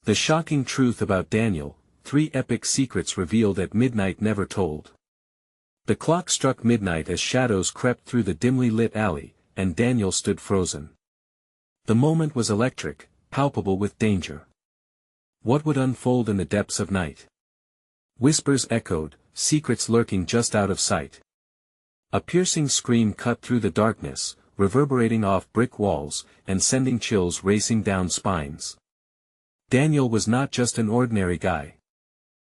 The shocking truth about Daniel, 3 epic secrets revealed at midnight never told. The clock struck midnight as shadows crept through the dimly lit alley, and Daniel stood frozen. The moment was electric, palpable with danger. What would unfold in the depths of night? Whispers echoed, secrets lurking just out of sight. A piercing scream cut through the darkness, reverberating off brick walls, and sending chills racing down spines. Daniel was not just an ordinary guy.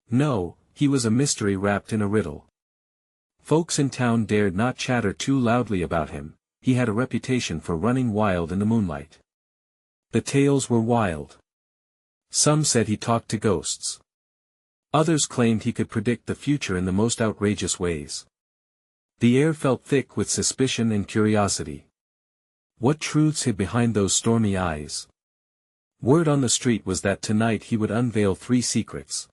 No, he was a mystery wrapped in a riddle. Folks in town dared not chatter too loudly about him. He had a reputation for running wild in the moonlight. The tales were wild. Some said he talked to ghosts. Others claimed he could predict the future in the most outrageous ways. The air felt thick with suspicion and curiosity. What truths hid behind those stormy eyes? Word on the street was that tonight he would unveil 3 secrets.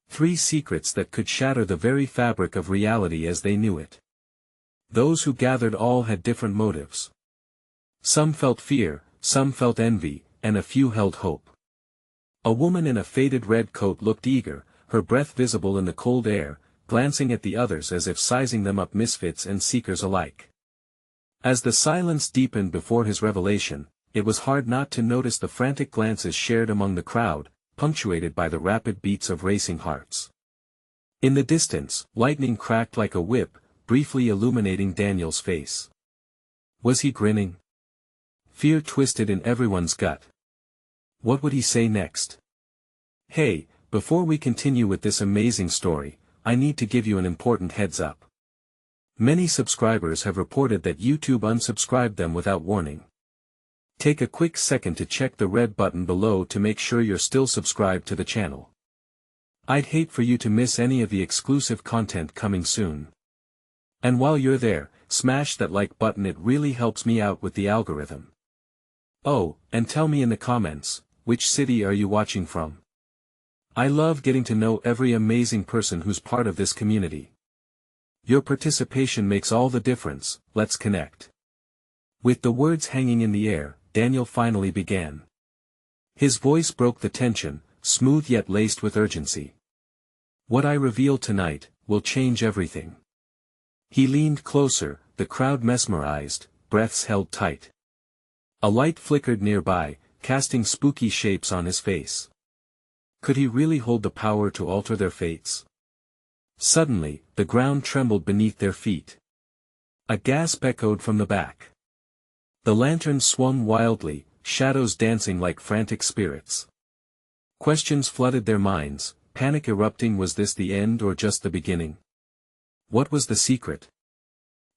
3 secrets that could shatter the very fabric of reality as they knew it. Those who gathered all had different motives. Some felt fear, some felt envy, and a few held hope. A woman in a faded red coat looked eager, her breath visible in the cold air, glancing at the others as if sizing them up, misfits and seekers alike. As the silence deepened before his revelation, it was hard not to notice the frantic glances shared among the crowd, punctuated by the rapid beats of racing hearts. In the distance, lightning cracked like a whip, briefly illuminating Daniel's face. Was he grinning? Fear twisted in everyone's gut. What would he say next? Hey, before we continue with this amazing story, I need to give you an important heads up. Many subscribers have reported that YouTube unsubscribed them without warning. Take a quick second to check the red button below to make sure you're still subscribed to the channel. I'd hate for you to miss any of the exclusive content coming soon. And while you're there, smash that like button, it really helps me out with the algorithm. Oh, and tell me in the comments, which city are you watching from? I love getting to know every amazing person who's part of this community. Your participation makes all the difference. Let's connect. With the words hanging in the air, Daniel finally began. His voice broke the tension, smooth yet laced with urgency. What I reveal tonight will change everything. He leaned closer, the crowd mesmerized, breaths held tight. A light flickered nearby, casting spooky shapes on his face. Could he really hold the power to alter their fates? Suddenly, the ground trembled beneath their feet. A gasp echoed from the back. The lanterns swung wildly, shadows dancing like frantic spirits. Questions flooded their minds, panic erupting. Was this the end or just the beginning? What was the secret?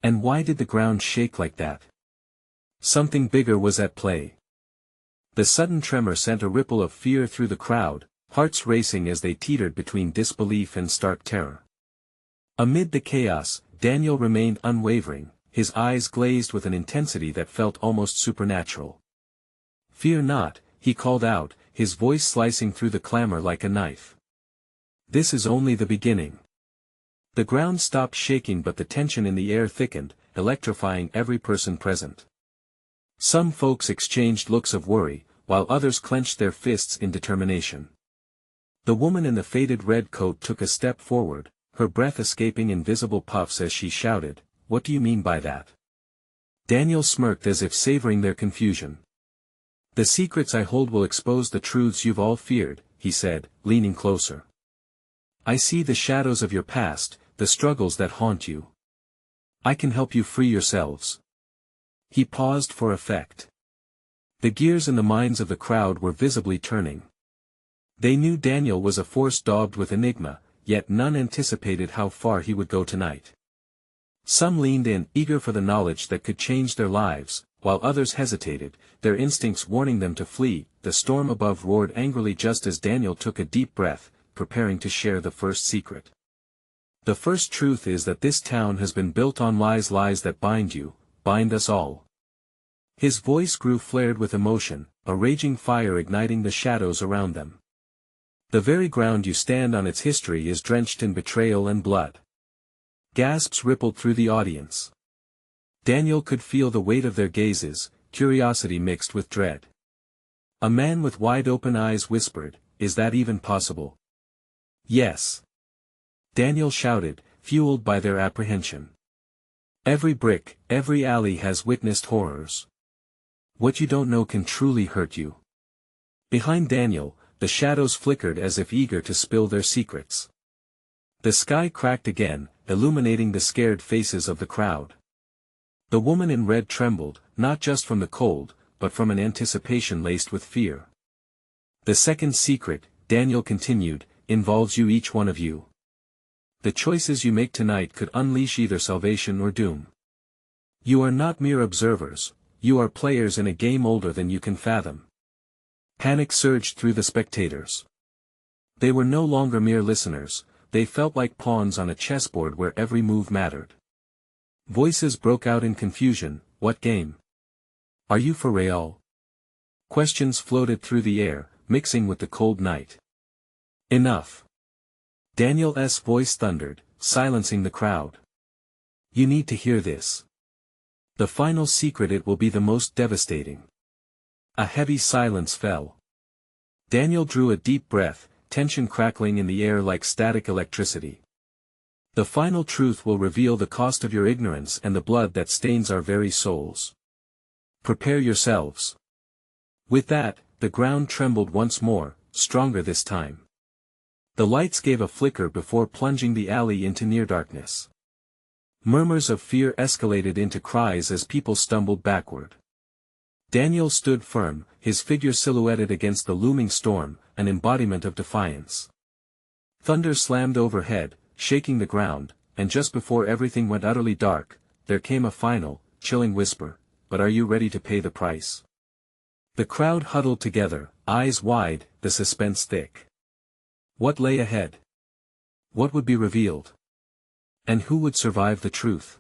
And why did the ground shake like that? Something bigger was at play. The sudden tremor sent a ripple of fear through the crowd, hearts racing as they teetered between disbelief and stark terror. Amid the chaos, Daniel remained unwavering, his eyes glazed with an intensity that felt almost supernatural. Fear not, he called out, his voice slicing through the clamor like a knife. This is only the beginning. The ground stopped shaking, but the tension in the air thickened, electrifying every person present. Some folks exchanged looks of worry, while others clenched their fists in determination. The woman in the faded red coat took a step forward, her breath escaping in visible puffs as she shouted, "What do you mean by that?" Daniel smirked as if savoring their confusion. "The secrets I hold will expose the truths you've all feared," he said, leaning closer. "I see the shadows of your past, the struggles that haunt you. I can help you free yourselves." He paused for effect. The gears in the minds of the crowd were visibly turning. They knew Daniel was a force daubed with enigma, yet none anticipated how far he would go tonight. Some leaned in, eager for the knowledge that could change their lives, while others hesitated, their instincts warning them to flee. The storm above roared angrily just as Daniel took a deep breath, preparing to share the first secret. "The first truth is that this town has been built on lies, lies that bind you, bind us all." His voice grew flared with emotion, a raging fire igniting the shadows around them. "The very ground you stand on, its history is drenched in betrayal and blood." Gasps rippled through the audience. Daniel could feel the weight of their gazes, curiosity mixed with dread. A man with wide-open eyes whispered, "Is that even possible?" "Yes," Daniel shouted, fueled by their apprehension. "Every brick, every alley has witnessed horrors. What you don't know can truly hurt you." Behind Daniel, the shadows flickered as if eager to spill their secrets. The sky cracked again, illuminating the scared faces of the crowd. The woman in red trembled, not just from the cold, but from an anticipation laced with fear. "The second secret," Daniel continued, "involves you, each one of you. The choices you make tonight could unleash either salvation or doom. You are not mere observers, you are players in a game older than you can fathom." Panic surged through the spectators. They were no longer mere listeners, they felt like pawns on a chessboard where every move mattered. Voices broke out in confusion. "What game? Are you for real?" Questions floated through the air, mixing with the cold night. "Enough!" Daniel's voice thundered, silencing the crowd. "You need to hear this. The final secret, it will be the most devastating." A heavy silence fell. Daniel drew a deep breath, tension crackling in the air like static electricity. "The final truth will reveal the cost of your ignorance and the blood that stains our very souls. Prepare yourselves." With that, the ground trembled once more, stronger this time. The lights gave a flicker before plunging the alley into near darkness. Murmurs of fear escalated into cries as people stumbled backward. Daniel stood firm, his figure silhouetted against the looming storm, an embodiment of defiance. Thunder slammed overhead, shaking the ground, and just before everything went utterly dark, there came a final, chilling whisper, "But are you ready to pay the price?" The crowd huddled together, eyes wide, the suspense thick. What lay ahead? What would be revealed? And who would survive the truth?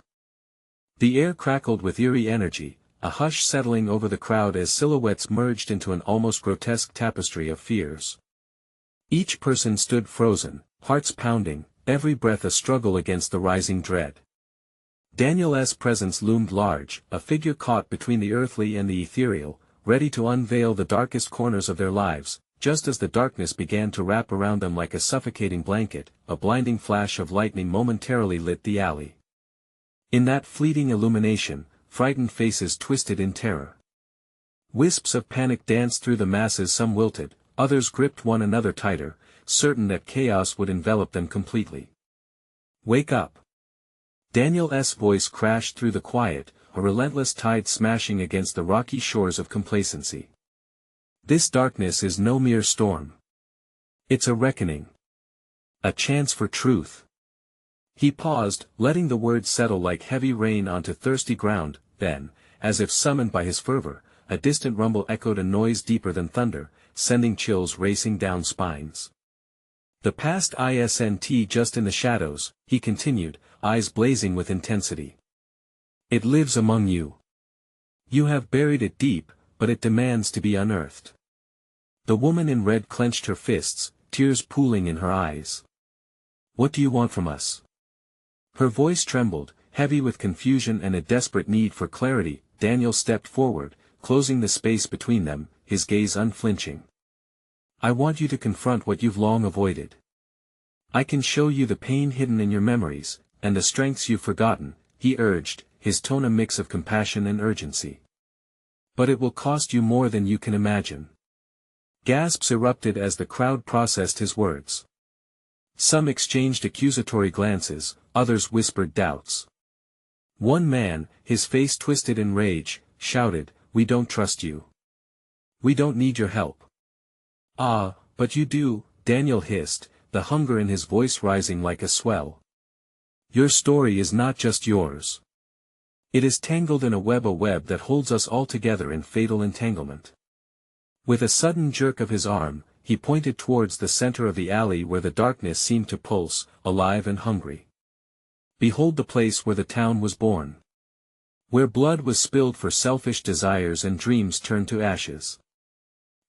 The air crackled with eerie energy, a hush settling over the crowd as silhouettes merged into an almost grotesque tapestry of fears. Each person stood frozen, hearts pounding, every breath a struggle against the rising dread. Daniel's presence loomed large, a figure caught between the earthly and the ethereal, ready to unveil the darkest corners of their lives. Just as the darkness began to wrap around them like a suffocating blanket, a blinding flash of lightning momentarily lit the alley. In that fleeting illumination, frightened faces twisted in terror. Wisps of panic danced through the masses, some wilted, others gripped one another tighter, certain that chaos would envelop them completely. "Wake up!" Daniel's voice crashed through the quiet, a relentless tide smashing against the rocky shores of complacency. "This darkness is no mere storm. It's a reckoning. A chance for truth." He paused, letting the words settle like heavy rain onto thirsty ground, then, as if summoned by his fervor, a distant rumble echoed, a noise deeper than thunder, sending chills racing down spines. "The past isn't just in the shadows," he continued, eyes blazing with intensity. "It lives among you. You have buried it deep, but it demands to be unearthed." The woman in red clenched her fists, tears pooling in her eyes. "What do you want from us?" Her voice trembled, heavy with confusion and a desperate need for clarity. Daniel stepped forward, closing the space between them, his gaze unflinching. "I want you to confront what you've long avoided. I can show you the pain hidden in your memories, and the strengths you've forgotten," he urged, his tone a mix of compassion and urgency. "But it will cost you more than you can imagine." Gasps erupted as the crowd processed his words. Some exchanged accusatory glances, others whispered doubts. One man, his face twisted in rage, shouted, "We don't trust you. We don't need your help." "Ah, but you do," Daniel hissed, the hunger in his voice rising like a swell. "Your story is not just yours. It is tangled in a web that holds us all together in fatal entanglement." With a sudden jerk of his arm, he pointed towards the center of the alley where the darkness seemed to pulse, alive and hungry. "Behold the place where the town was born. Where blood was spilled for selfish desires and dreams turned to ashes."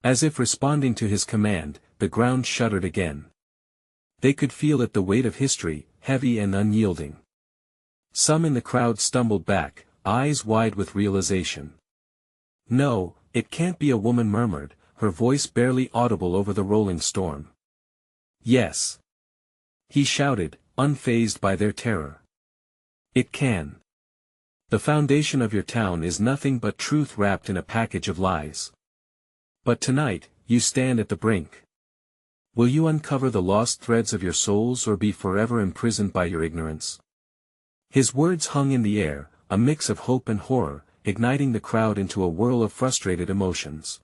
As if responding to his command, the ground shuddered again. They could feel it, the weight of history, heavy and unyielding. Some in the crowd stumbled back, eyes wide with realization. "No, it can't be," a woman murmured, her voice barely audible over the rolling storm. Yes. He shouted, unfazed by their terror. It can. The foundation of your town is nothing but truth wrapped in a package of lies. But tonight, you stand at the brink. Will you uncover the lost threads of your souls or be forever imprisoned by your ignorance? His words hung in the air, a mix of hope and horror, igniting the crowd into a whirl of frustrated emotions.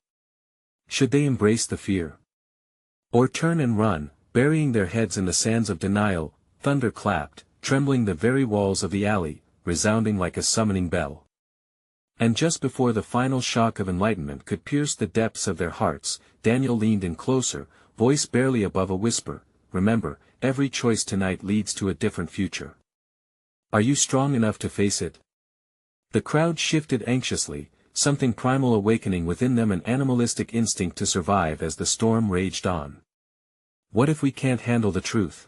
Should they embrace the fear? Or turn and run, burying their heads in the sands of denial? Thunder clapped, trembling the very walls of the alley, resounding like a summoning bell. And just before the final shock of enlightenment could pierce the depths of their hearts, Daniel leaned in closer, voice barely above a whisper, "Remember, every choice tonight leads to a different future. Are you strong enough to face it?" The crowd shifted anxiously, something primal awakening within them, an animalistic instinct to survive as the storm raged on. "What if we can't handle the truth?"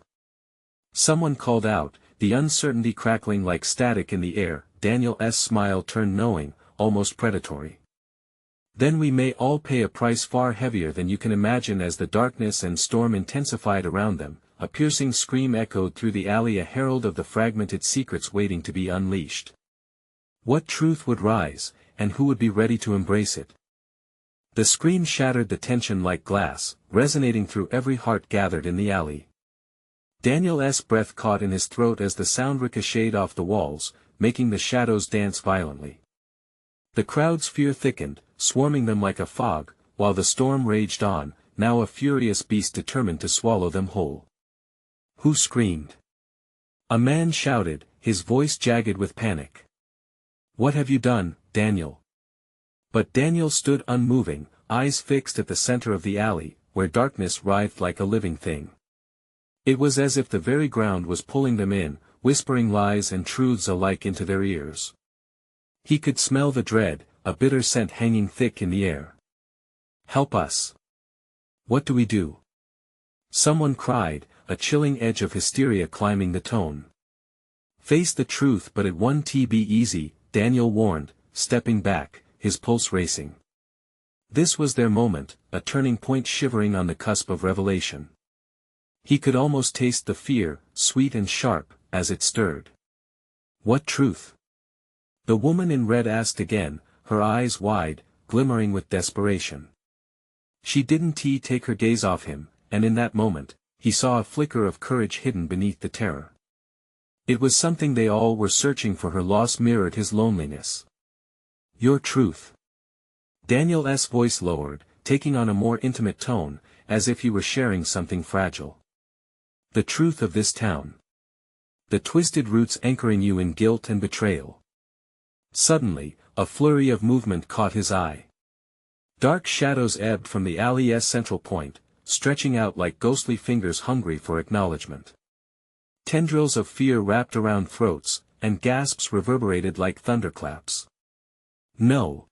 Someone called out, the uncertainty crackling like static in the air. Daniel's smile turned knowing, almost predatory. "Then we may all pay a price far heavier than you can imagine." As the darkness and storm intensified around them, a piercing scream echoed through the alley, a herald of the fragmented secrets waiting to be unleashed. What truth would rise, and who would be ready to embrace it? The scream shattered the tension like glass, resonating through every heart gathered in the alley. Daniel's breath caught in his throat as the sound ricocheted off the walls, making the shadows dance violently. The crowd's fear thickened, swarming them like a fog, while the storm raged on, now a furious beast determined to swallow them whole. Who screamed? A man shouted, his voice jagged with panic. "What have you done, Daniel?" But Daniel stood unmoving, eyes fixed at the center of the alley, where darkness writhed like a living thing. It was as if the very ground was pulling them in, whispering lies and truths alike into their ears. He could smell the dread, a bitter scent hanging thick in the air. "Help us! What do we do?" Someone cried, a chilling edge of hysteria climbing the tone. "Face the truth, but it won't be easy," Daniel warned, stepping back, his pulse racing. This was their moment, a turning point shivering on the cusp of revelation. He could almost taste the fear, sweet and sharp, as it stirred. "What truth?" The woman in red asked again, her eyes wide, glimmering with desperation. She didn't take her gaze off him, and in that moment, he saw a flicker of courage hidden beneath the terror. It was something they all were searching for. Her loss mirrored his loneliness. "Your truth." Daniel's voice lowered, taking on a more intimate tone, as if he were sharing something fragile. "The truth of this town. The twisted roots anchoring you in guilt and betrayal." Suddenly, a flurry of movement caught his eye. Dark shadows ebbed from the alley's central point, stretching out like ghostly fingers hungry for acknowledgement. Tendrils of fear wrapped around throats, and gasps reverberated like thunderclaps. "No!"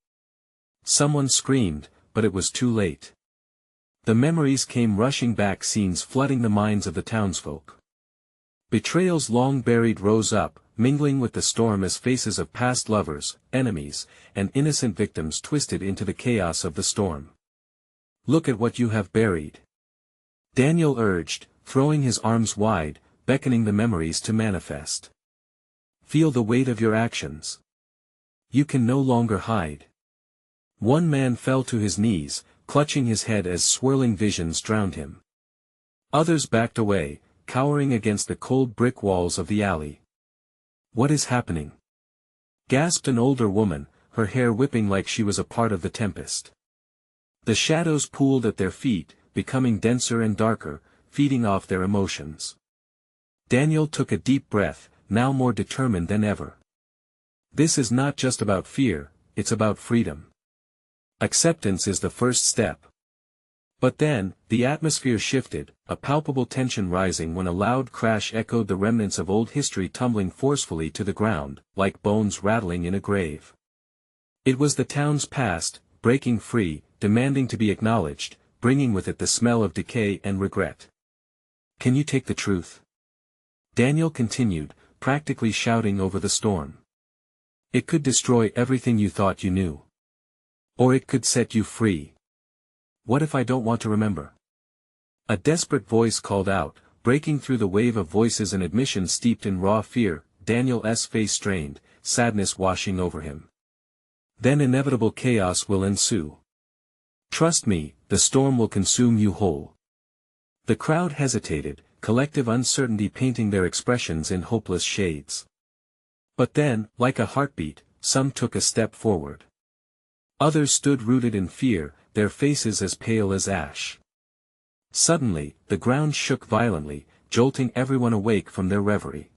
Someone screamed, but it was too late. The memories came rushing back, scenes flooding the minds of the townsfolk. Betrayals long buried rose up, mingling with the storm as faces of past lovers, enemies, and innocent victims twisted into the chaos of the storm. "Look at what you have buried," Daniel urged, throwing his arms wide, beckoning the memories to manifest. "Feel the weight of your actions. You can no longer hide." One man fell to his knees, clutching his head as swirling visions drowned him. Others backed away, cowering against the cold brick walls of the alley. "What is happening?" gasped an older woman, her hair whipping like she was a part of the tempest. The shadows pooled at their feet, becoming denser and darker, feeding off their emotions. Daniel took a deep breath, now more determined than ever. This is not just about fear, it's about freedom. Acceptance is the first step. But then, the atmosphere shifted, a palpable tension rising when a loud crash echoed, the remnants of old history tumbling forcefully to the ground, like bones rattling in a grave. It was the town's past, breaking free, demanding to be acknowledged, bringing with it the smell of decay and regret. "Can you take the truth?" Daniel continued, practically shouting over the storm. "It could destroy everything you thought you knew. Or it could set you free. What if I don't want to remember? A desperate voice called out, breaking through the wave of voices and admissions steeped in raw fear. Daniel's face strained, sadness washing over him. Then inevitable chaos will ensue. Trust me, the storm will consume you whole. The crowd hesitated, collective uncertainty painting their expressions in hopeless shades. But then, like a heartbeat, some took a step forward. Others stood rooted in fear, their faces as pale as ash. Suddenly, the ground shook violently, jolting everyone awake from their reverie.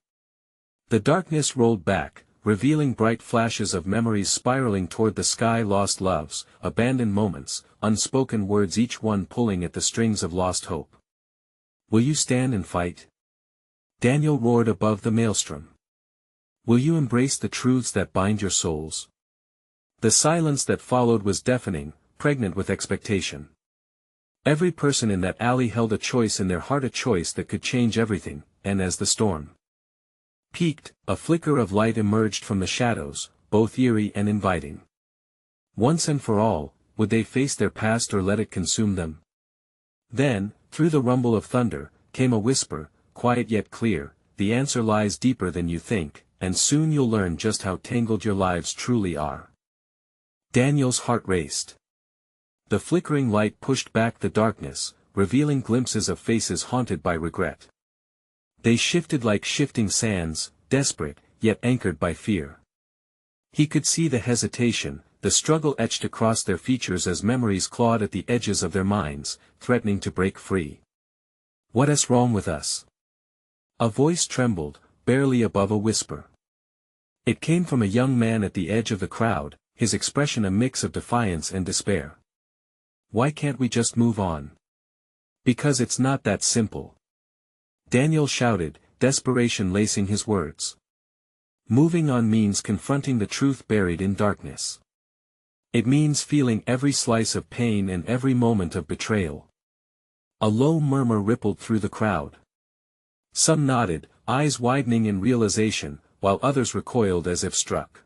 The darkness rolled back, revealing bright flashes of memories spiraling toward the sky, lost loves, abandoned moments, unspoken words, each one pulling at the strings of lost hope. Will you stand and fight? Daniel roared above the maelstrom. Will you embrace the truths that bind your souls? The silence that followed was deafening, pregnant with expectation. Every person in that alley held a choice in their heart, a choice that could change everything, and as the storm peaked, a flicker of light emerged from the shadows, both eerie and inviting. Once and for all, would they face their past or let it consume them? Then, through the rumble of thunder, came a whisper, quiet yet clear, the answer lies deeper than you think, and soon you'll learn just how tangled your lives truly are. Daniel's heart raced. The flickering light pushed back the darkness, revealing glimpses of faces haunted by regret. They shifted like shifting sands, desperate, yet anchored by fear. He could see the hesitation, the struggle etched across their features as memories clawed at the edges of their minds, threatening to break free. What's wrong with us? A voice trembled, barely above a whisper. It came from a young man at the edge of the crowd, his expression a mix of defiance and despair. Why can't we just move on? Because it's not that simple. Daniel shouted, desperation lacing his words. Moving on means confronting the truth buried in darkness. It means feeling every slice of pain and every moment of betrayal. A low murmur rippled through the crowd. Some nodded, eyes widening in realization, while others recoiled as if struck.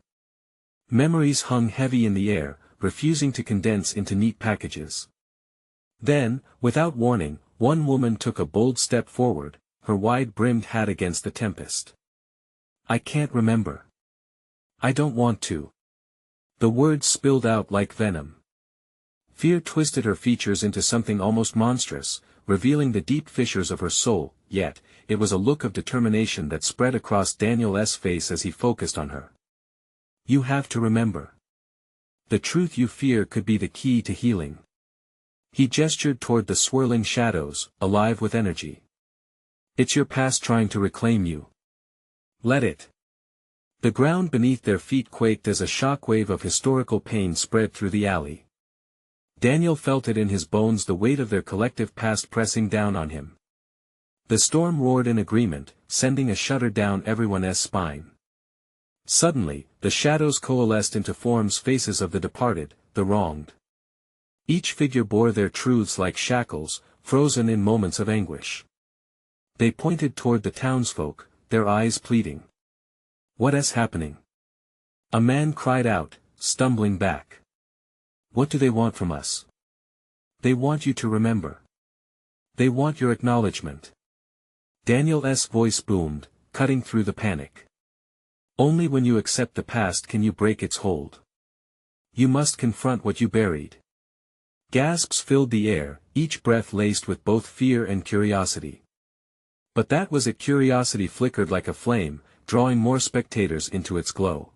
Memories hung heavy in the air, refusing to condense into neat packages. Then, without warning, one woman took a bold step forward, her wide-brimmed hat against the tempest. I can't remember. I don't want to. The words spilled out like venom. Fear twisted her features into something almost monstrous, revealing the deep fissures of her soul, yet, it was a look of determination that spread across Daniel's face as he focused on her. You have to remember. The truth you fear could be the key to healing. He gestured toward the swirling shadows, alive with energy. It's your past trying to reclaim you. Let it. The ground beneath their feet quaked as a shockwave of historical pain spread through the alley. Daniel felt it in his bones, the weight of their collective past pressing down on him. The storm roared in agreement, sending a shudder down everyone's spine. Suddenly, the shadows coalesced into forms, faces of the departed, the wronged. Each figure bore their truths like shackles, frozen in moments of anguish. They pointed toward the townsfolk, their eyes pleading. What's happening? A man cried out, stumbling back. What do they want from us? They want you to remember. They want your acknowledgement. Daniel's voice boomed, cutting through the panic. Only when you accept the past can you break its hold. You must confront what you buried. Gasps filled the air, each breath laced with both fear and curiosity. But that was it. Curiosity flickered like a flame, drawing more spectators into its glow.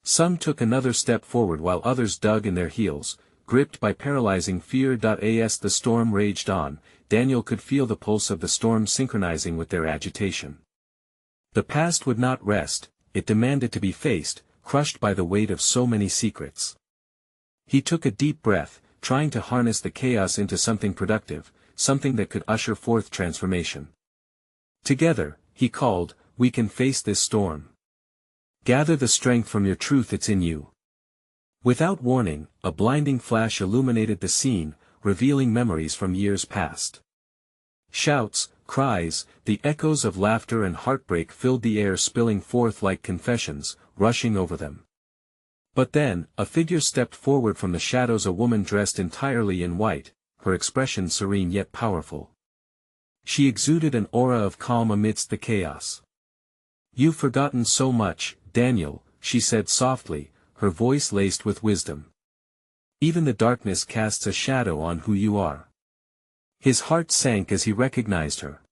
Some took another step forward while others dug in their heels, gripped by paralyzing fear. As the storm raged on, Daniel could feel the pulse of the storm synchronizing with their agitation. The past would not rest, it demanded to be faced, crushed by the weight of so many secrets. He took a deep breath, trying to harness the chaos into something productive, something that could usher forth transformation. Together, he called, we can face this storm. Gather the strength from your truth, it's in you. Without warning, a blinding flash illuminated the scene, revealing memories from years past. Shouts, cries, the echoes of laughter and heartbreak filled the air, spilling forth like confessions, rushing over them. But then, a figure stepped forward from the shadows, a woman dressed entirely in white, her expression serene yet powerful. She exuded an aura of calm amidst the chaos. "You've forgotten so much, Daniel," she said softly, her voice laced with wisdom. "Even the darkness casts a shadow on who you are." His heart sank as he recognized her.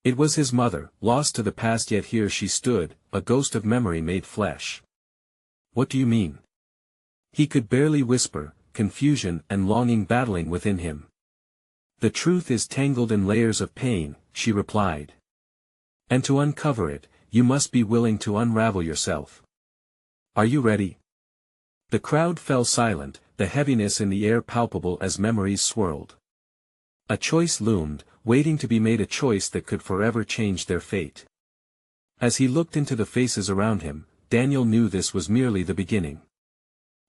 It was his mother, lost to the past, yet here she stood, a ghost of memory made flesh. "What do you mean?" He could barely whisper, confusion and longing battling within him. "The truth is tangled in layers of pain," she replied. "And to uncover it, you must be willing to unravel yourself. Are you ready?" The crowd fell silent, the heaviness in the air palpable as memories swirled. A choice loomed, waiting to be made, a choice that could forever change their fate. As he looked into the faces around him, Daniel knew this was merely the beginning.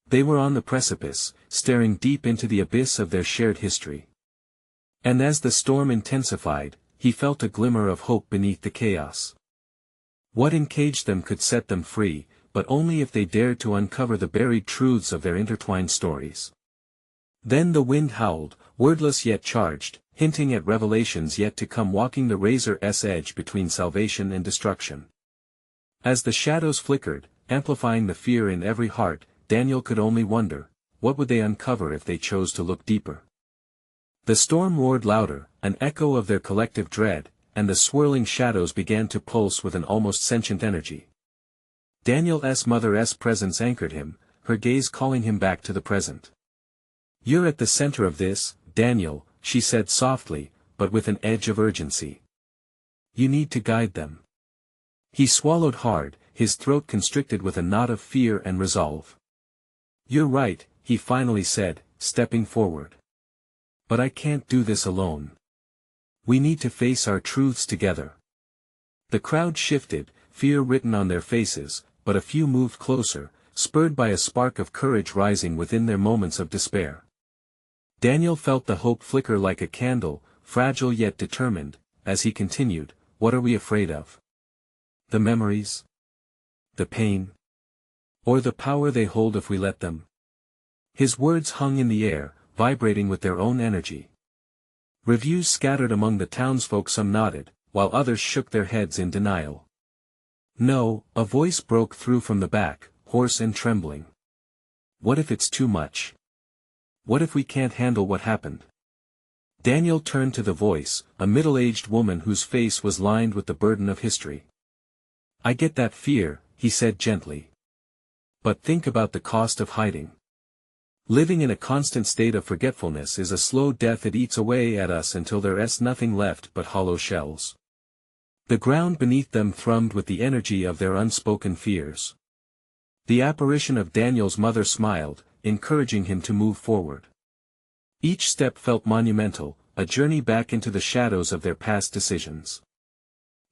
They were on the precipice, staring deep into the abyss of their shared history. And as the storm intensified, he felt a glimmer of hope beneath the chaos. What encaged them could set them free, but only if they dared to uncover the buried truths of their intertwined stories. Then the wind howled, wordless yet charged, hinting at revelations yet to come, walking the razor's edge between salvation and destruction. As the shadows flickered, amplifying the fear in every heart, Daniel could only wonder, what would they uncover if they chose to look deeper? The storm roared louder, an echo of their collective dread, and the swirling shadows began to pulse with an almost sentient energy. Daniel's mother's presence anchored him, her gaze calling him back to the present. "You're at the center of this, Daniel," she said softly, but with an edge of urgency. "You need to guide them." He swallowed hard, his throat constricted with a knot of fear and resolve. "You're right," he finally said, stepping forward. "But I can't do this alone. We need to face our truths together." The crowd shifted, fear written on their faces, but a few moved closer, spurred by a spark of courage rising within their moments of despair. Daniel felt the hope flicker like a candle, fragile yet determined, as he continued, "What are we afraid of? The memories? The pain? Or the power they hold if we let them?" His words hung in the air, vibrating with their own energy. Reviews scattered among the townsfolk, some nodded, while others shook their heads in denial. "No," a voice broke through from the back, hoarse and trembling. "What if it's too much? What if we can't handle what happened?" Daniel turned to the voice, a middle-aged woman whose face was lined with the burden of history. "I get that fear," he said gently. "But think about the cost of hiding. Living in a constant state of forgetfulness is a slow death. It eats away at us until there's nothing left but hollow shells." The ground beneath them thrummed with the energy of their unspoken fears. The apparition of Daniel's mother smiled, encouraging him to move forward. Each step felt monumental, a journey back into the shadows of their past decisions.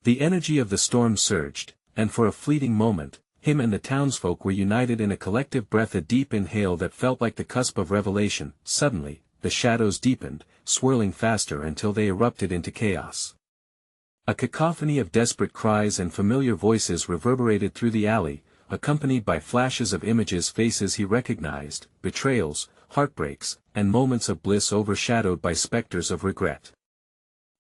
The energy of the storm surged, and for a fleeting moment, him and the townsfolk were united in a collective breath, a deep inhale that felt like the cusp of revelation. Suddenly, the shadows deepened, swirling faster until they erupted into chaos. A cacophony of desperate cries and familiar voices reverberated through the alley, accompanied by flashes of images, faces he recognized, betrayals, heartbreaks, and moments of bliss overshadowed by specters of regret.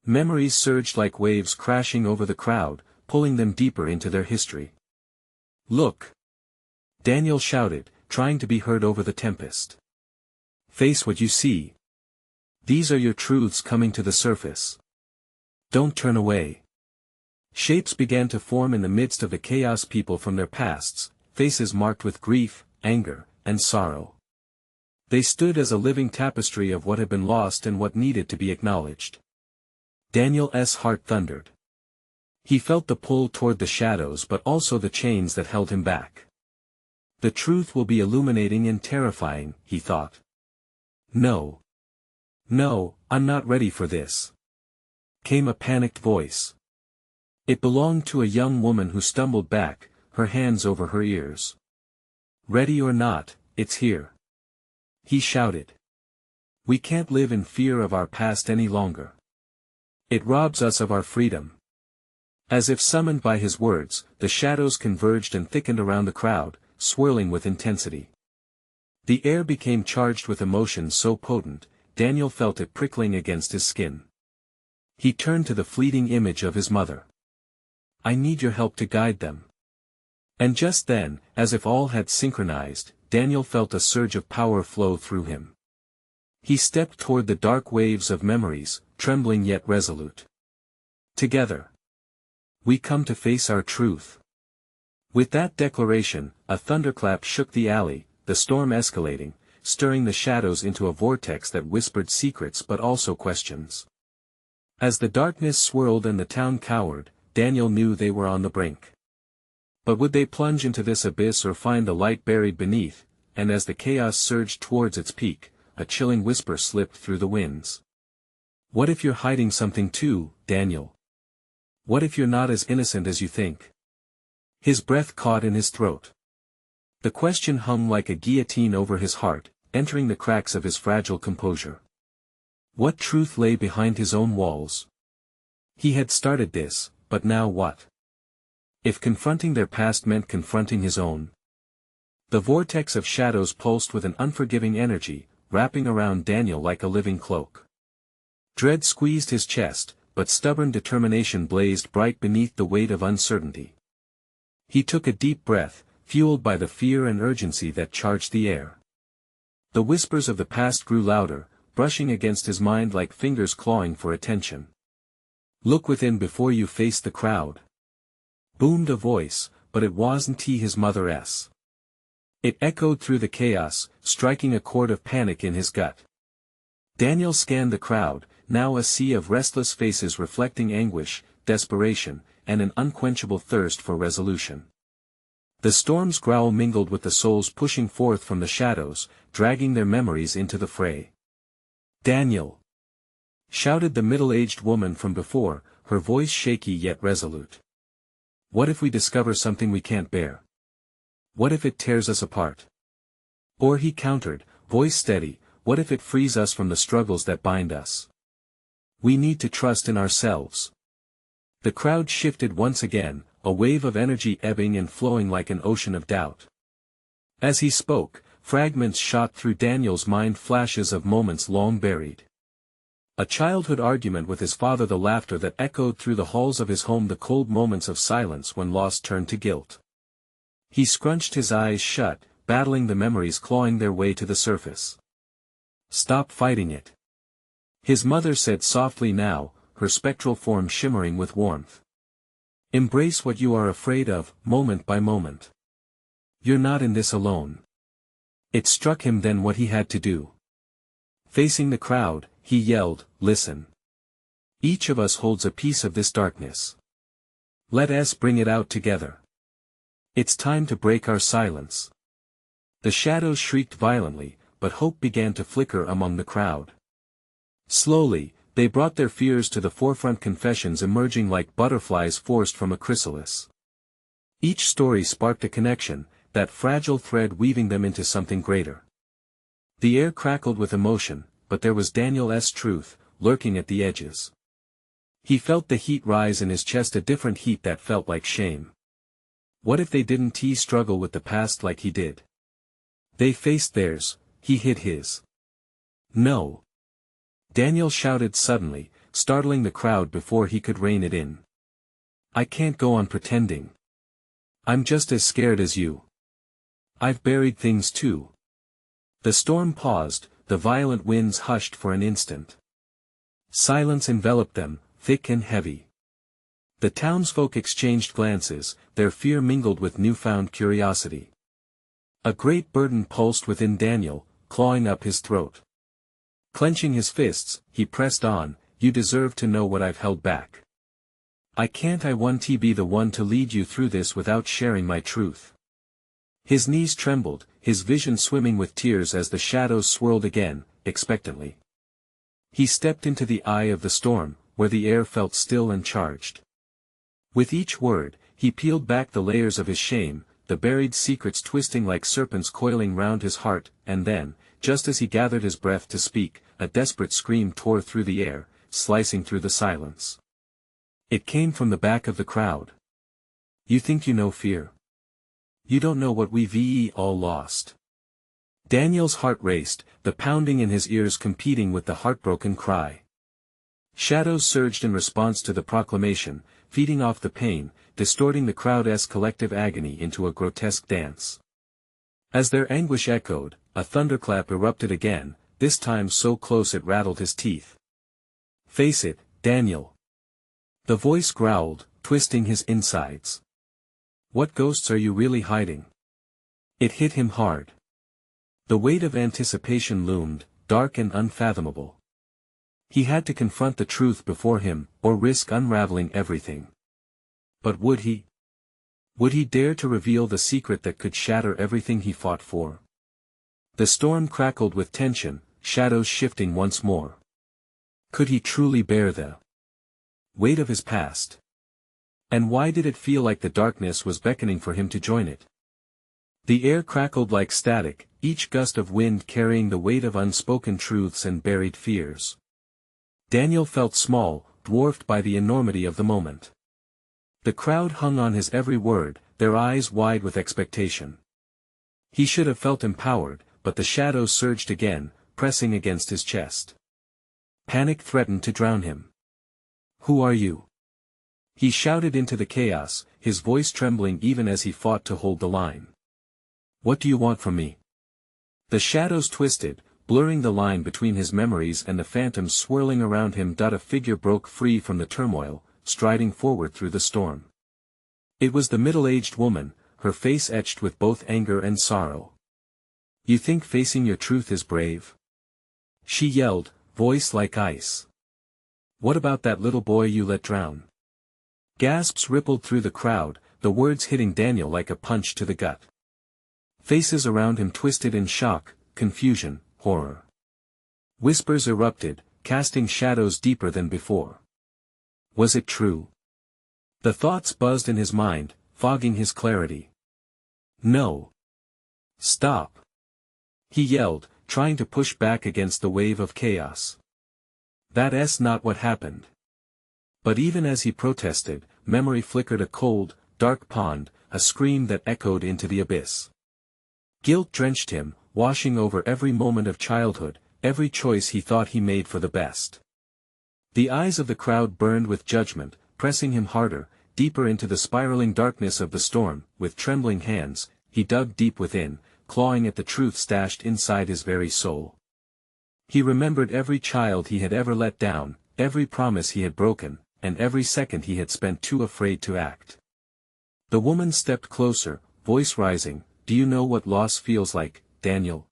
Memories surged like waves crashing over the crowd, pulling them deeper into their history. "Look!" Daniel shouted, trying to be heard over the tempest. "Face what you see. These are your truths coming to the surface. Don't turn away." Shapes began to form in the midst of the chaos, people from their pasts, faces marked with grief, anger, and sorrow. They stood as a living tapestry of what had been lost and what needed to be acknowledged. Daniel's heart thundered. He felt the pull toward the shadows, but also the chains that held him back. The truth will be illuminating and terrifying, he thought. "No. No, I'm not ready for this," came a panicked voice. It belonged to a young woman who stumbled back, her hands over her ears. "Ready or not, it's here," he shouted. "We can't live in fear of our past any longer. It robs us of our freedom." As if summoned by his words, the shadows converged and thickened around the crowd, swirling with intensity. The air became charged with emotion so potent, Daniel felt it prickling against his skin. He turned to the fleeting image of his mother. "I need your help to guide them." And just then, as if all had synchronized, Daniel felt a surge of power flow through him. He stepped toward the dark waves of memories, trembling yet resolute. "Together, we come to face our truth." With that declaration, a thunderclap shook the alley, the storm escalating, stirring the shadows into a vortex that whispered secrets but also questions. As the darkness swirled and the town cowered, Daniel knew they were on the brink. But would they plunge into this abyss or find the light buried beneath? And as the chaos surged towards its peak, a chilling whisper slipped through the winds. "What if you're hiding something too, Daniel? What if you're not as innocent as you think?" His breath caught in his throat. The question hung like a guillotine over his heart, entering the cracks of his fragile composure. What truth lay behind his own walls? He had started this, but now what? If confronting their past meant confronting his own? The vortex of shadows pulsed with an unforgiving energy, wrapping around Daniel like a living cloak. Dread squeezed his chest, but stubborn determination blazed bright beneath the weight of uncertainty. He took a deep breath, fueled by the fear and urgency that charged the air. The whispers of the past grew louder, brushing against his mind like fingers clawing for attention. "Look within before you face the crowd," boomed a voice, but it wasn't his mother's. It echoed through the chaos, striking a chord of panic in his gut. Daniel scanned the crowd, now a sea of restless faces reflecting anguish, desperation, and an unquenchable thirst for resolution. The storm's growl mingled with the souls pushing forth from the shadows, dragging their memories into the fray. "Daniel!" shouted the middle-aged woman from before, her voice shaky yet resolute. "What if we discover something we can't bear? What if it tears us apart?" Or he countered, voice steady, "What if it frees us from the struggles that bind us? We need to trust in ourselves." The crowd shifted once again, a wave of energy ebbing and flowing like an ocean of doubt. As he spoke, fragments shot through Daniel's mind, flashes of moments long buried. A childhood argument with his father, the laughter that echoed through the halls of his home, the cold moments of silence when loss turned to guilt. He scrunched his eyes shut, battling the memories clawing their way to the surface. "Stop fighting it," his mother said softly now, her spectral form shimmering with warmth. "Embrace what you are afraid of, moment by moment. You're not in this alone." It struck him then what he had to do. Facing the crowd, he yelled, "Listen. Each of us holds a piece of this darkness. Let us bring it out together. It's time to break our silence." The shadows shrieked violently, but hope began to flicker among the crowd. Slowly, they brought their fears to the forefront, confessions emerging like butterflies forced from a chrysalis. Each story sparked a connection, that fragile thread weaving them into something greater. The air crackled with emotion, but there was Daniel's truth, lurking at the edges. He felt the heat rise in his chest, a different heat that felt like shame. What if they didn't struggle with the past like he did? They faced theirs, he hid his. "No!" Daniel shouted suddenly, startling the crowd before he could rein it in. "I can't go on pretending. I'm just as scared as you. I've buried things too." The storm paused, the violent winds hushed for an instant. Silence enveloped them, thick and heavy. The townsfolk exchanged glances, their fear mingled with newfound curiosity. A great burden pulsed within Daniel, clawing up his throat. Clenching his fists, he pressed on, "You deserve to know what I've held back. I want to be the one to lead you through this without sharing my truth." His knees trembled, his vision swimming with tears as the shadows swirled again, expectantly. He stepped into the eye of the storm, where the air felt still and charged. With each word, he peeled back the layers of his shame, the buried secrets twisting like serpents coiling round his heart, and then, just as he gathered his breath to speak, a desperate scream tore through the air, slicing through the silence. It came from the back of the crowd. "You think you know fear? You don't know what we've all lost. Daniel's heart raced, the pounding in his ears competing with the heartbroken cry. Shadows surged in response to the proclamation, feeding off the pain, distorting the crowd's collective agony into a grotesque dance. As their anguish echoed, a thunderclap erupted again, this time so close it rattled his teeth. Face it, Daniel. The voice growled, twisting his insides. What ghosts are you really hiding? It hit him hard. The weight of anticipation loomed, dark and unfathomable. He had to confront the truth before him, or risk unraveling everything. But would he? Would he dare to reveal the secret that could shatter everything he fought for? The storm crackled with tension, shadows shifting once more. Could he truly bear the weight of his past? And why did it feel like the darkness was beckoning for him to join it? The air crackled like static, each gust of wind carrying the weight of unspoken truths and buried fears. Daniel felt small, dwarfed by the enormity of the moment. The crowd hung on his every word, their eyes wide with expectation. He should have felt empowered, but the shadows surged again, pressing against his chest. Panic threatened to drown him. Who are you? He shouted into the chaos, his voice trembling even as he fought to hold the line. What do you want from me? The shadows twisted, blurring the line between his memories and the phantoms swirling around him. A figure broke free from the turmoil, striding forward through the storm. It was the middle-aged woman, her face etched with both anger and sorrow. You think facing your truth is brave? She yelled, voice like ice. What about that little boy you let drown? Gasps rippled through the crowd, the words hitting Daniel like a punch to the gut. Faces around him twisted in shock, confusion, horror. Whispers erupted, casting shadows deeper than before. Was it true? The thoughts buzzed in his mind, fogging his clarity. No. Stop. He yelled, trying to push back against the wave of chaos. That's not what happened. But even as he protested, memory flickered a cold, dark pond, a scream that echoed into the abyss. Guilt drenched him, washing over every moment of childhood, every choice he thought he made for the best. The eyes of the crowd burned with judgment, pressing him harder, deeper into the spiraling darkness of the storm. With trembling hands, he dug deep within, clawing at the truth stashed inside his very soul. He remembered every child he had ever let down, every promise he had broken, and every second he had spent too afraid to act. The woman stepped closer, voice rising. Do you know what loss feels like, Daniel?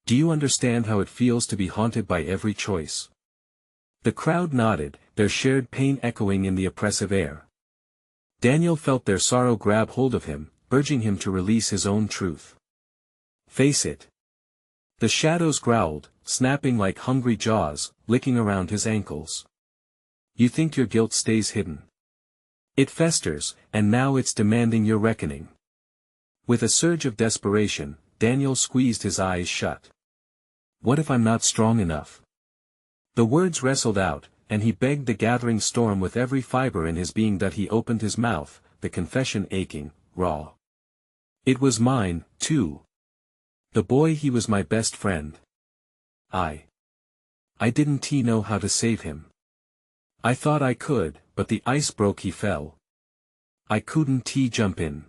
Do you understand how it feels to be haunted by every choice? The crowd nodded, their shared pain echoing in the oppressive air. Daniel felt their sorrow grab hold of him, urging him to release his own truth. Face it. The shadows growled, snapping like hungry jaws, licking around his ankles. You think your guilt stays hidden? It festers, and now it's demanding your reckoning. With a surge of desperation, Daniel squeezed his eyes shut. What if I'm not strong enough? The words wrestled out, and he begged the gathering storm with every fiber in his being. That he opened his mouth, the confession aching, raw. It was mine, too. The boy, he was my best friend. I didn't know how to save him. I thought I could, but the ice broke, he fell. I couldn't jump in.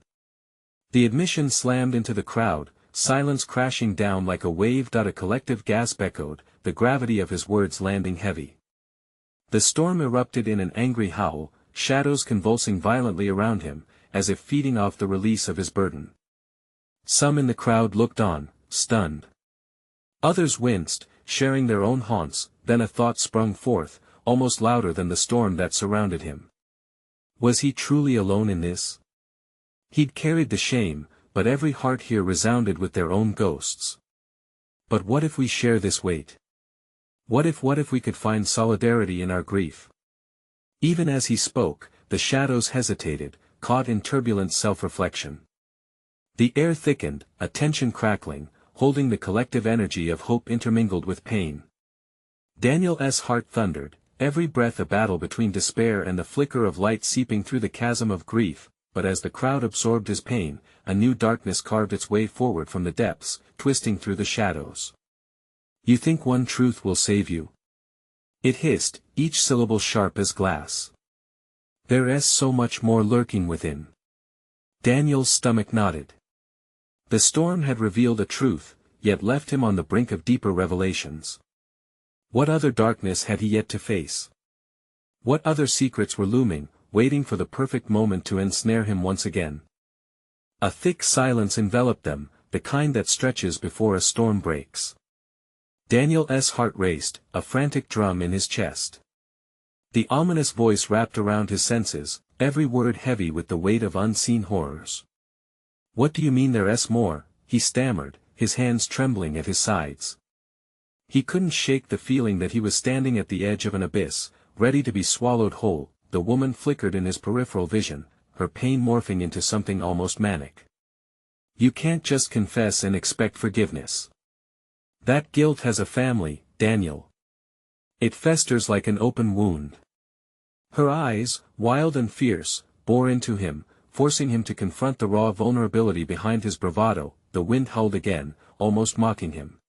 The admission slammed into the crowd, silence crashing down like a wave. A collective gasp echoed, the gravity of his words landing heavy. The storm erupted in an angry howl, shadows convulsing violently around him, as if feeding off the release of his burden. Some in the crowd looked on, stunned. Others winced, sharing their own haunts. Then a thought sprung forth, almost louder than the storm that surrounded him. Was he truly alone in this? He'd carried the shame, but every heart here resounded with their own ghosts. But what if we share this weight? What if we could find solidarity in our grief? Even as he spoke, the shadows hesitated, caught in turbulent self-reflection. The air thickened, a tension crackling, holding the collective energy of hope intermingled with pain. Daniel's heart thundered, every breath a battle between despair and the flicker of light seeping through the chasm of grief. but as the crowd absorbed his pain, a new darkness carved its way forward from the depths, twisting through the shadows. "You think one truth will save you?" it hissed, each syllable sharp as glass. "There's so much more lurking within." Daniel's stomach knotted. The storm had revealed a truth, yet left him on the brink of deeper revelations. What other darkness had he yet to face? What other secrets were looming, waiting for the perfect moment to ensnare him once again? A thick silence enveloped them, the kind that stretches before a storm breaks. Daniel's heart raced, a frantic drum in his chest. The ominous voice wrapped around his senses, every word heavy with the weight of unseen horrors. "What do you mean there's more?" he stammered, his hands trembling at his sides. He couldn't shake the feeling that he was standing at the edge of an abyss, ready to be swallowed whole. The woman flickered in his peripheral vision, her pain morphing into something almost manic. "You can't just confess and expect forgiveness. That guilt has a family, Daniel. It festers like an open wound." Her eyes, wild and fierce, bore into him, forcing him to confront the raw vulnerability behind his bravado. The wind howled again, almost mocking him.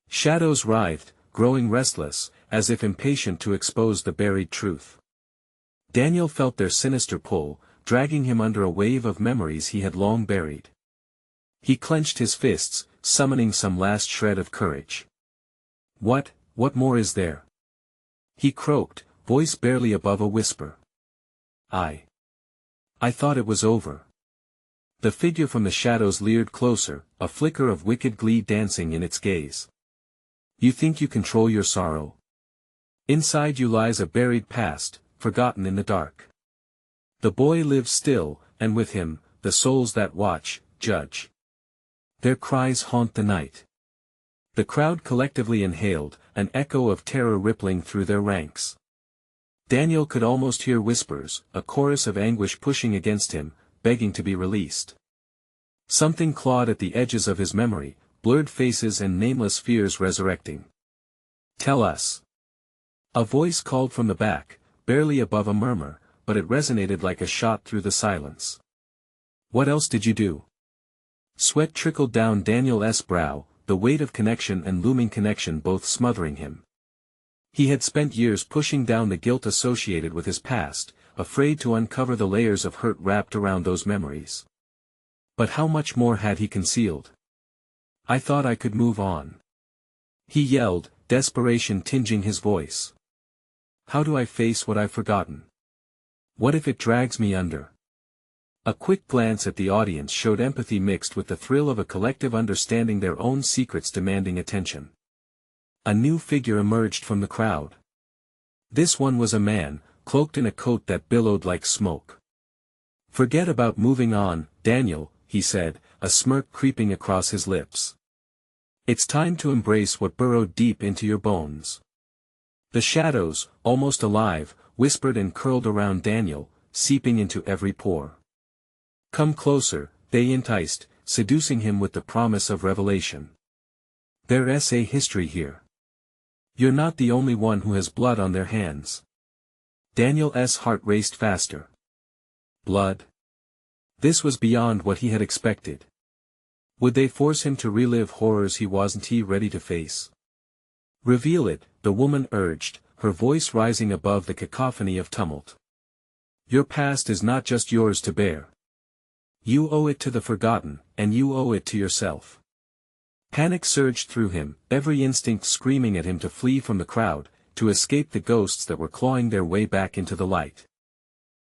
Shadows writhed, growing restless, as if impatient to expose the buried truth. Daniel felt their sinister pull, dragging him under a wave of memories he had long buried. He clenched his fists, summoning some last shred of courage. What more is there?" he croaked, voice barely above a whisper. I thought it was over." The figure from the shadows leered closer, a flicker of wicked glee dancing in its gaze. "You think you control your sorrow? Inside you lies a buried past, forgotten in the dark. The boy lives still, and with him, the souls that watch, judge. Their cries haunt the night." The crowd collectively inhaled, an echo of terror rippling through their ranks. Daniel could almost hear whispers, a chorus of anguish pushing against him, begging to be released. Something clawed at the edges of his memory, blurred faces and nameless fears resurrecting. "Tell us." A voice called from the back, barely above a murmur, but it resonated like a shot through the silence. "What else did you do?" Sweat trickled down Daniel's brow, the weight of connection and looming connection both smothering him. He had spent years pushing down the guilt associated with his past, afraid to uncover the layers of hurt wrapped around those memories. But how much more had he concealed? "I thought I could move on," he yelled, desperation tinging his voice. "How do I face what I've forgotten? What if it drags me under?" A quick glance at the audience showed empathy mixed with the thrill of a collective understanding their own secrets demanding attention. A new figure emerged from the crowd. This one was a man, cloaked in a coat that billowed like smoke. "Forget about moving on, Daniel," he said, a smirk creeping across his lips. "It's time to embrace what burrowed deep into your bones." The shadows, almost alive, whispered and curled around Daniel, seeping into every pore. "Come closer," they enticed, seducing him with the promise of revelation. "There's a history here. You're not the only one who has blood on their hands." Daniel's heart raced faster. Blood? This was beyond what he had expected. Would they force him to relive horrors he wasn't ready to face? "Reveal it," the woman urged, her voice rising above the cacophony of tumult. "Your past is not just yours to bear. You owe it to the forgotten, and you owe it to yourself." Panic surged through him, every instinct screaming at him to flee from the crowd, to escape the ghosts that were clawing their way back into the light.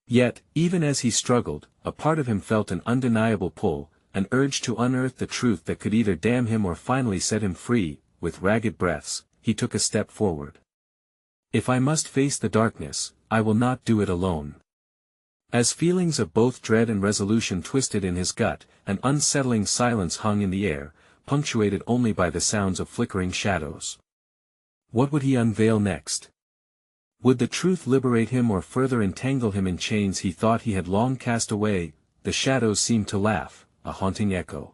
Yet, even as he struggled, a part of him felt an undeniable pull, an urge to unearth the truth that could either damn him or finally set him free. With ragged breaths, he took a step forward. "If I must face the darkness, I will not do it alone." As feelings of both dread and resolution twisted in his gut, an unsettling silence hung in the air, punctuated only by the sounds of flickering shadows. What would he unveil next? Would the truth liberate him or further entangle him in chains he thought he had long cast away? The shadows seemed to laugh, a haunting echo.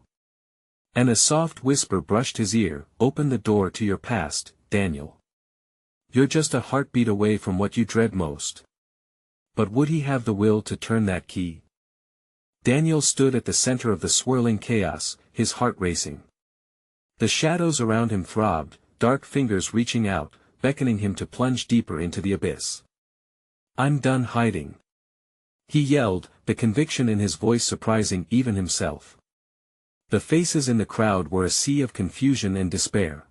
And a soft whisper brushed his ear, "Open the door to your past, Daniel. You're just a heartbeat away from what you dread most." But would he have the will to turn that key? Daniel stood at the center of the swirling chaos, his heart racing. The shadows around him throbbed, dark fingers reaching out, beckoning him to plunge deeper into the abyss. "I'm done hiding," he yelled, the conviction in his voice surprising even himself. The faces in the crowd were a sea of confusion and despair.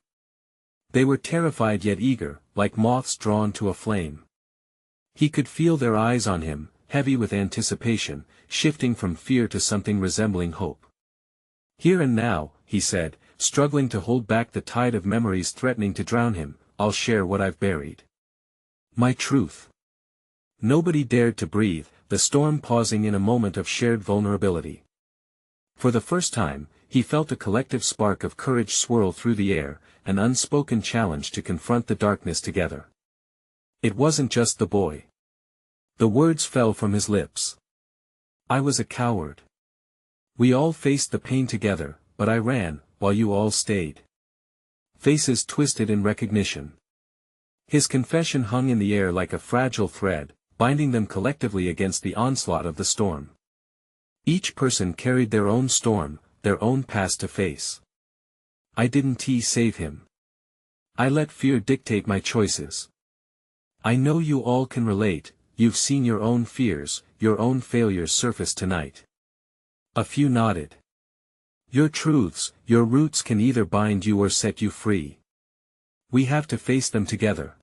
They were terrified yet eager, like moths drawn to a flame. He could feel their eyes on him, heavy with anticipation, shifting from fear to something resembling hope. "Here and now," he said, struggling to hold back the tide of memories threatening to drown him, "I'll share what I've buried. My truth." Nobody dared to breathe, the storm pausing in a moment of shared vulnerability. For the first time, he felt a collective spark of courage swirl through the air, an unspoken challenge to confront the darkness together. It wasn't just the boy. The words fell from his lips. "I was a coward. We all faced the pain together, but I ran, while you all stayed." Faces twisted in recognition. His confession hung in the air like a fragile thread, binding them collectively against the onslaught of the storm. Each person carried their own storm, their own past to face. "I didn't save him. I let fear dictate my choices." I know you all can relate, you've seen your own fears, your own failures surface tonight. A few nodded. Your truths, your roots can either bind you or set you free. We have to face them together.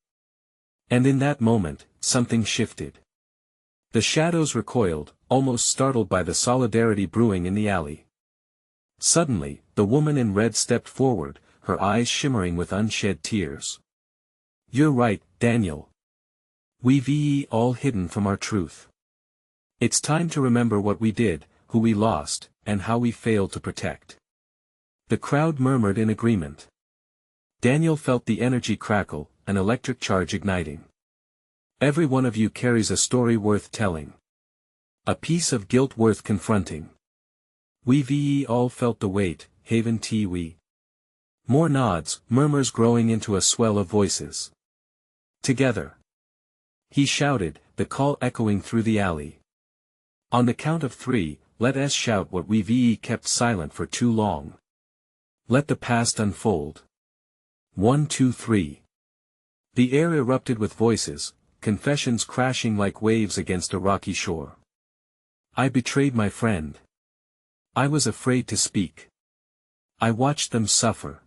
And in that moment, something shifted. The shadows recoiled, almost startled by the solidarity brewing in the alley. Suddenly, the woman in red stepped forward, her eyes shimmering with unshed tears. "You're right, Daniel. We've all hidden from our truth. It's time to remember what we did, who we lost, and how we failed to protect." The crowd murmured in agreement. Daniel felt the energy crackle, an electric charge igniting. "Every one of you carries a story worth telling. A piece of guilt worth confronting. We've all felt the weight, haven't we?" More nods, murmurs growing into a swell of voices. "Together," he shouted, the call echoing through the alley. "On the count of 3, let us shout what we've kept silent for too long. Let the past unfold. 1, 2, 3. The air erupted with voices, confessions crashing like waves against a rocky shore. "I betrayed my friend. I was afraid to speak. I watched them suffer."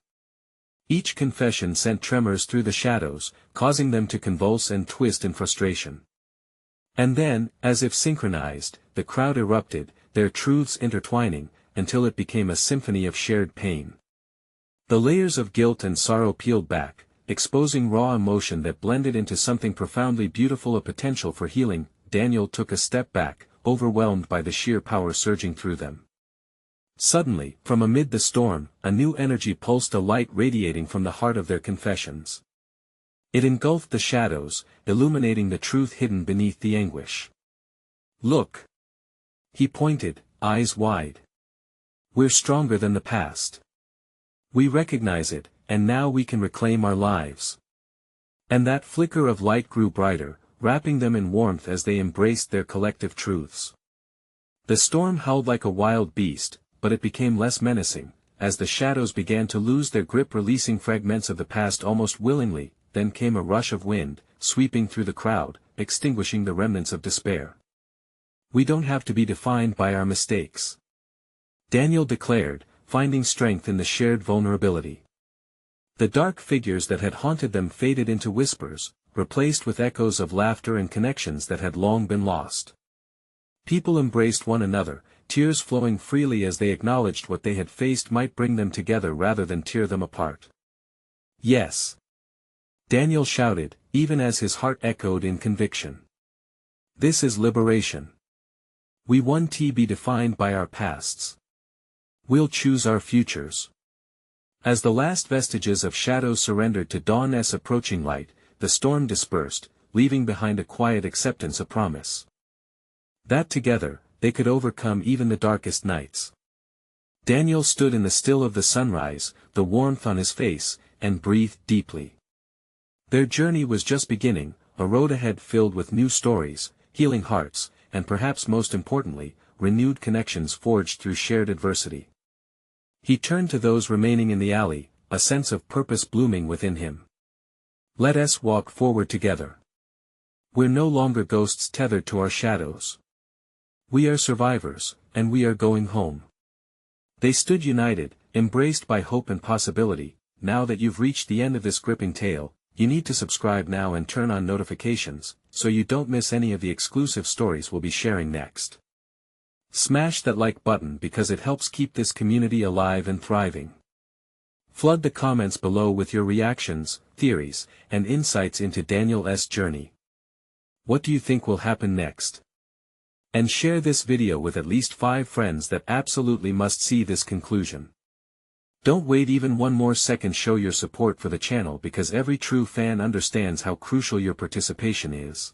Each confession sent tremors through the shadows, causing them to convulse and twist in frustration. And then, as if synchronized, the crowd erupted, their truths intertwining, until it became a symphony of shared pain. The layers of guilt and sorrow peeled back, exposing raw emotion that blended into something profoundly beautiful, a potential for healing. Daniel took a step back, overwhelmed by the sheer power surging through them. Suddenly, from amid the storm, a new energy pulsed, a light radiating from the heart of their confessions. It engulfed the shadows, illuminating the truth hidden beneath the anguish. "Look!" He pointed, eyes wide. "We're stronger than the past. We recognize it, and now we can reclaim our lives." And that flicker of light grew brighter, wrapping them in warmth as they embraced their collective truths. The storm howled like a wild beast, but it became less menacing, as the shadows began to lose their grip, releasing fragments of the past almost willingly. Then came a rush of wind, sweeping through the crowd, extinguishing the remnants of despair. "We don't have to be defined by our mistakes," Daniel declared, finding strength in the shared vulnerability. The dark figures that had haunted them faded into whispers, replaced with echoes of laughter and connections that had long been lost. People embraced one another, tears flowing freely as they acknowledged what they had faced might bring them together rather than tear them apart. "Yes!" Daniel shouted, even as his heart echoed in conviction. "This is liberation. We won't be defined by our pasts. We'll choose our futures." As the last vestiges of shadows surrendered to dawn's approaching light, the storm dispersed, leaving behind a quiet acceptance, a promise that together, they could overcome even the darkest nights. Daniel stood in the still of the sunrise, the warmth on his face, and breathed deeply. Their journey was just beginning, a road ahead filled with new stories, healing hearts, and perhaps most importantly, renewed connections forged through shared adversity. He turned to those remaining in the alley, a sense of purpose blooming within him. Let us walk forward together. We're no longer ghosts tethered to our shadows. We are survivors, and we are going home. They stood united, embraced by hope and possibility. Now that you've reached the end of this gripping tale, you need to subscribe now and turn on notifications, so you don't miss any of the exclusive stories we'll be sharing next. Smash that like button because it helps keep this community alive and thriving. Flood the comments below with your reactions, theories, and insights into Daniel's journey. What do you think will happen next? And share this video with at least 5 friends that absolutely must see this conclusion. Don't wait even one more second. Show your support for the channel because every true fan understands how crucial your participation is.